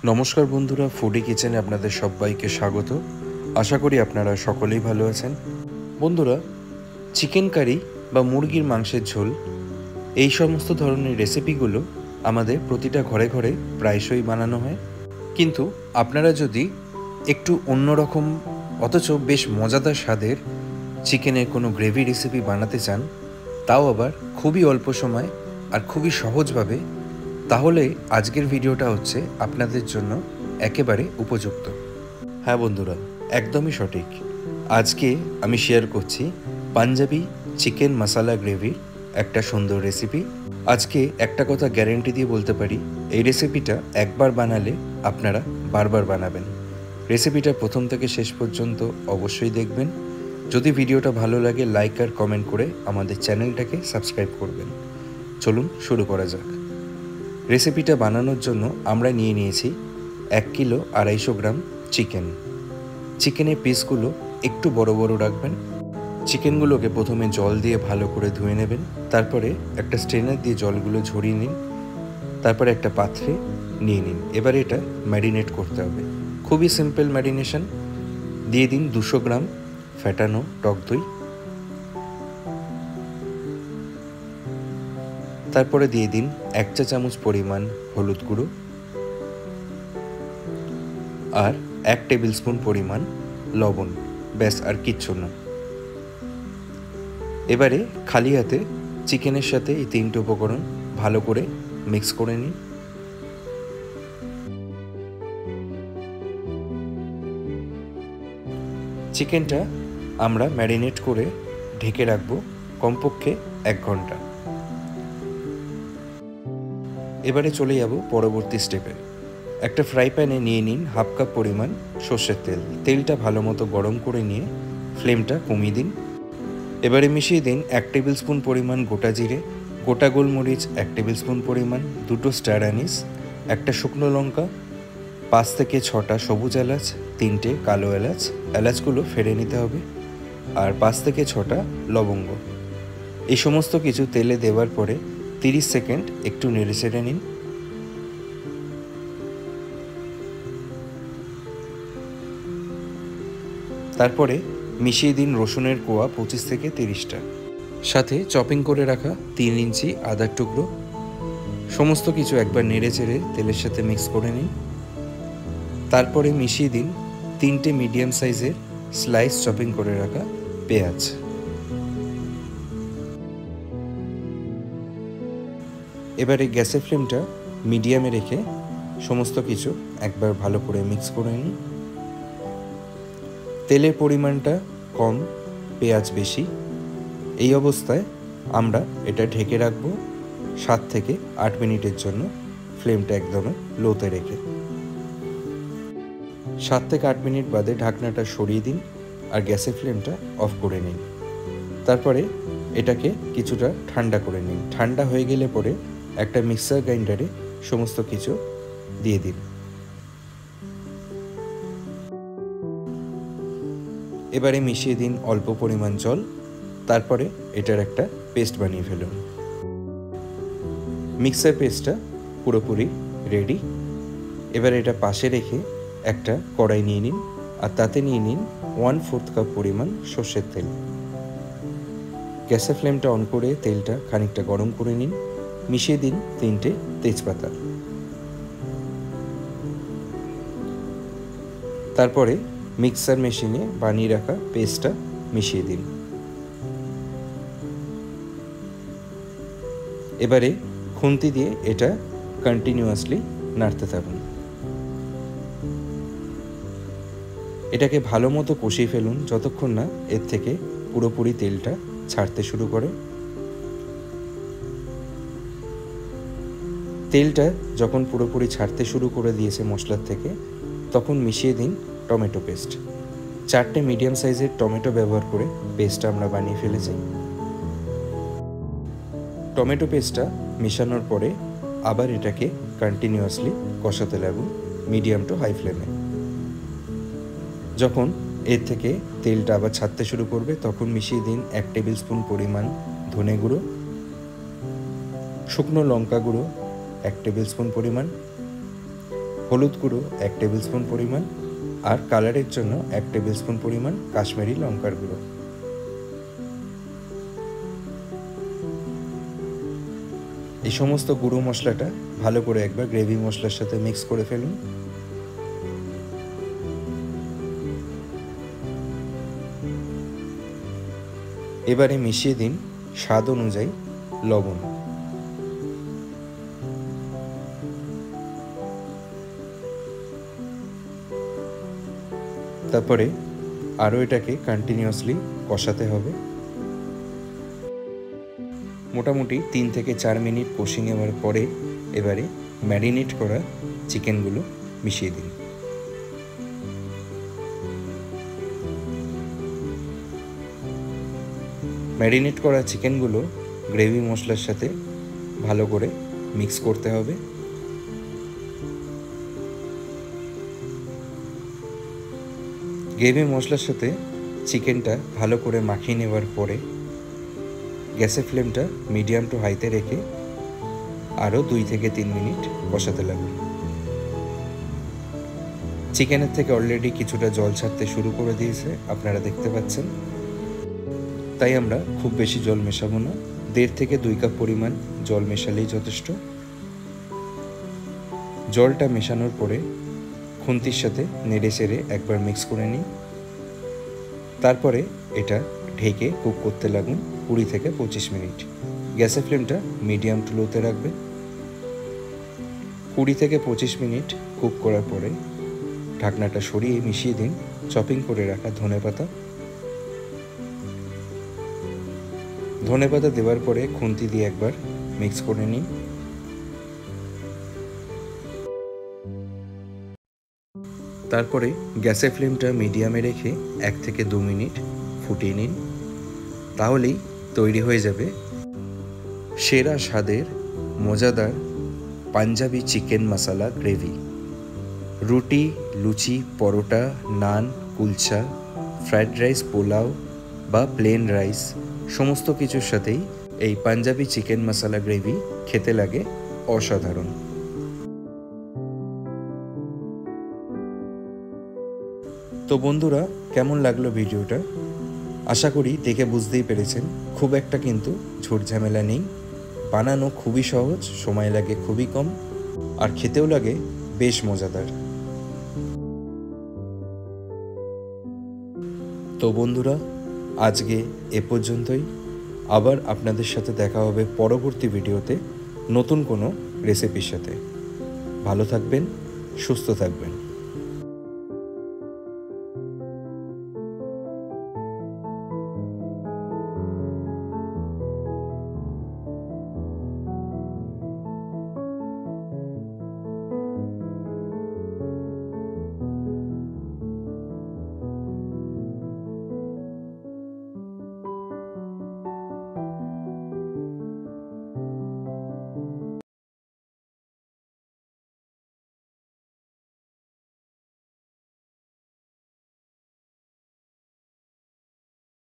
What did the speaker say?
নমস্কার বন্ধুরা, ফুডি কিচেনে আপনাদের সবাইকে স্বাগত। আশা করি আপনারা সকলেই ভালো আছেন। বন্ধুরা, চিকেন কারি বা মুরগির মাংসের ঝোল এই সমস্ত ধরনের রেসিপিগুলো আমাদের প্রতিটা ঘরে ঘরে প্রায়শই বানানো হয়। কিন্তু আপনারা যদি একটু অন্যরকম অথচ বেশ মজাদার স্বাদের চিকেনের কোনো গ্রেভি রেসিপি বানাতে চান, তাও আবার খুবই অল্প সময় আর খুবই সহজভাবে, তাহলে আজকের ভিডিওটা হচ্ছে আপনাদের জন্য একেবারে উপযুক্ত। হ্যাঁ বন্ধুরা, একদমই সঠিক। আজকে আমি শেয়ার করছি পাঞ্জাবি চিকেন মশালা গ্রেভির একটা সুন্দর রেসিপি। আজকে একটা কথা গ্যারেন্টি দিয়ে বলতে পারি, এই রেসিপিটা একবার বানালে আপনারা বারবার বানাবেন। রেসিপিটা প্রথম থেকে শেষ পর্যন্ত অবশ্যই দেখবেন। যদি ভিডিওটা ভালো লাগে, লাইক আর কমেন্ট করে আমাদের চ্যানেলটাকে সাবস্ক্রাইব করবেন। চলুন শুরু করা যাক। রেসিপিটা বানানোর জন্য আমরা নিয়ে নিয়েছি 1 কিলো 250 গ্রাম চিকেন। চিকেনের পিসগুলো একটু বড় বড় রাখবেন। চিকেনগুলোকে প্রথমে জল দিয়ে ভালো করে ধুয়ে নেবেন। তারপরে একটা স্ট্রেনার দিয়ে জলগুলো ঝরিয়ে নিন। তারপরে একটা পাত্রে নিয়ে নিন। এবার এটা ম্যারিনেট করতে হবে। খুবই সিম্পল ম্যারিনেশন। দিয়ে দিন 200 গ্রাম ফ্যাটানো টক দই। তারপরে দিয়ে দিন 1 চা চামচ পরিমাণ হলুদ গুঁড়ো আর 1 টেবিল স্পুন পরিমাণ লবণ। ব্যাস, আর কিচ্ছু না। এবারে খালি হাতে চিকেনের সাথে এই 3টে উপকরণ ভালো করে মিক্স করে নিন। চিকেনটা আমরা ম্যারিনেট করে ঢেকে রাখবো কমপক্ষে 1 ঘন্টা। এবারে চলে যাব পরবর্তী স্টেপে। একটা ফ্রাই প্যানে নিয়ে নিন 1/2 কাপ পরিমাণ সর্ষের তেল। তেলটা ভালো মতো গরম করে নিয়ে ফ্লেমটা কমিয়ে দিন। এবারে মিশিয়ে দিন 1 টেবিল স্পুন পরিমাণ গোটা জিরে, গোটা গোলমরিচ 1 টেবিল স্পুন পরিমাণ, 2টো স্টার অ্যানিস, একটা শুকনো লঙ্কা, 5 থেকে 6টা সবুজ এলাচ, 3টে কালো এলাচ। এলাচগুলো ফেড়ে নিতে হবে। আর 5 থেকে 6টা লবঙ্গ। এই সমস্ত কিছু তেলে দেওয়ার পরে 30 সেকেন্ড একটু নেড়ে চেড়ে নিন। তারপরে মিশিয়ে দিন রসুনের কোয়া 25 থেকে 30টা, সাথে চপিং করে রাখা 3 ইঞ্চি আদার টুকরো। সমস্ত কিছু একবার নেড়ে চেড়ে তেলের সাথে মিক্স করে নিন। তারপরে মিশিয়ে দিন 3টে মিডিয়াম সাইজের স্লাইস চপিং করে রাখা পেঁয়াজ। এবারে গ্যাসের ফ্লেমটা মিডিয়ামে রেখে সমস্ত কিছু একবার ভালো করে মিক্স করে নিন। তেলের পরিমাণটা কম, পেঁয়াজ বেশি। এই অবস্থায় আমরা এটা ঢেকে রাখবো 7 থেকে 8 মিনিটের জন্য, ফ্লেমটা একদমই লোতে রেখে। 7 থেকে 8 মিনিট বাদে ঢাকনাটা সরিয়ে দিন আর গ্যাসের ফ্লেমটা অফ করে নিন। তারপরে এটাকে কিছুটা ঠান্ডা করে নিন। ঠান্ডা হয়ে গেলে পরে একটা মিক্সার গ্রাইন্ডারে সমস্ত কিছু দিয়ে দিন। এবারে মিশিয়ে দিন অল্প পরিমাণ জল। তারপরে এটার একটা পেস্ট বানিয়ে ফেলুন। মিক্সার পেস্টটা পুরোপুরি রেডি। এবার এটা পাশে রেখে একটা কড়াই নিয়ে নিন আর তাতে নিয়ে নিন 1/4 কাপ পরিমাণ সর্ষের তেল। গ্যাসের ফ্লেমটা অন করে তেলটা খানিকটা গরম করে নিন। মিশিয়ে দিন 3টে তেজপাতা। তারপরে মিক্সার মেশিনে বানিয়ে রাখা পেস্টটা মিশিয়ে দিন। এবারে খুন্তি দিয়ে এটা কন্টিনিউয়াসলি নাড়তে থাকুন। এটাকে ভালো মতো কষিয়ে ফেলুন যতক্ষণ না এর থেকে পুরোপুরি তেলটা ছাড়তে শুরু করে। তেলটা যখন পুরোপুরি ছাড়তে শুরু করে দিয়েছে মশলার থেকে, তখন মিশিয়ে দিন টমেটো পেস্ট। 4টে মিডিয়াম সাইজের টমেটো ব্যবহার করে পেস্টটা আমরা বানিয়ে ফেলেছি। টমেটো পেস্টটা মেশানোর পরে আবার এটাকে কন্টিনিউয়াসলি কষাতে লাগুন মিডিয়াম টু হাই ফ্লেমে। যখন এর থেকে তেলটা আবার ছাড়তে শুরু করবে তখন মিশিয়ে দিন 1 টেবিল স্পুন পরিমাণ ধনে গুঁড়ো, শুকনো লঙ্কা গুঁড়ো 1 টেবিল স্পুন পরিমাণ, হলুদ গুঁড়ো 1 টেবিল স্পুন পরিমাণ, আর কালারের জন্য 1 টেবিল স্পুন পরিমাণ কাশ্মীরি লঙ্কার গুঁড়ো। এই সমস্ত গুঁড়ো মশলাটা ভালো করে একবার গ্রেভি মশলার সাথে মিক্স করে ফেলুন। এবারে মিশিয়ে দিন স্বাদ অনুযায়ী লবণ। তারপরে আরও এটাকে কন্টিনিউয়াসলি কষাতে হবে। মোটামুটি 3 থেকে 4 মিনিট কষিয়ে নেওয়ার পরে এবারে ম্যারিনেট করা চিকেনগুলো মিশিয়ে দিন। ম্যারিনেট করা চিকেনগুলো গ্রেভি মশলার সাথে ভালো করে মিক্স করতে হবে। গ্রেভি মশলার সাথে চিকেনটা ভালো করে মাখিয়ে নেওয়ার পরে গ্যাসের ফ্লেমটা মিডিয়াম টু হাইতে রেখে আরও 2 থেকে 3 মিনিট কষাতে লাগুন। চিকেনের থেকে অলরেডি কিছুটা জল ছাড়তে শুরু করে দিয়েছে, আপনারা দেখতে পাচ্ছেন। তাই আমরা খুব বেশি জল মেশাবো না, 1.5 থেকে 2 কাপ পরিমাণ জল মেশালেই যথেষ্ট। জলটা মেশানোর পরে খুন্তির সাথে নেড়ে চেড়ে একবার মিক্স করে নিই। তারপরে এটা ঢেকে কুক করতে লাগুন 20 থেকে 25 মিনিট। গ্যাসের ফ্লেমটা মিডিয়াম টু লোতে রাখবেন। 20 থেকে 25 মিনিট কুক করার পরে ঢাকনাটা সরিয়ে মিশিয়ে দিন চপিং করে রাখা ধনেপাতা। ধনেপাতা দেওয়ার পরে খুন্তি দিয়ে একবার মিক্স করে নিন। তারপরে গ্যাসের ফ্লেমটা মিডিয়ামে রেখে 1 থেকে 2 মিনিট ফুটিয়ে নিন। তাহলেই তৈরি হয়ে যাবে সেরা স্বাদের মজাদার পাঞ্জাবি চিকেন মশলা গ্রেভি। রুটি, লুচি, পরোটা, নান, কুলচা, ফ্রাইড রাইস, পোলাও বা প্লেন রাইস সমস্ত কিছুর সাথেই এই পাঞ্জাবি চিকেন মশলা গ্রেভি খেতে লাগে অসাধারণ। তো বন্ধুরা, কেমন লাগলো ভিডিওটা? আশা করি দেখে বুঝতেই পেরেছেন খুব একটা কিন্তু ঝুট ঝামেলা নেই, বানানো খুবই সহজ, সময় লাগে খুবই কম, আর খেতেও লাগে বেশ মজাদার। তো বন্ধুরা, আজকে এ পর্যন্তই। আবার আপনাদের সাথে দেখা হবে পরবর্তী ভিডিওতে নতুন কোনো রেসিপির সাথে। ভালো থাকবেন, সুস্থ থাকবেন।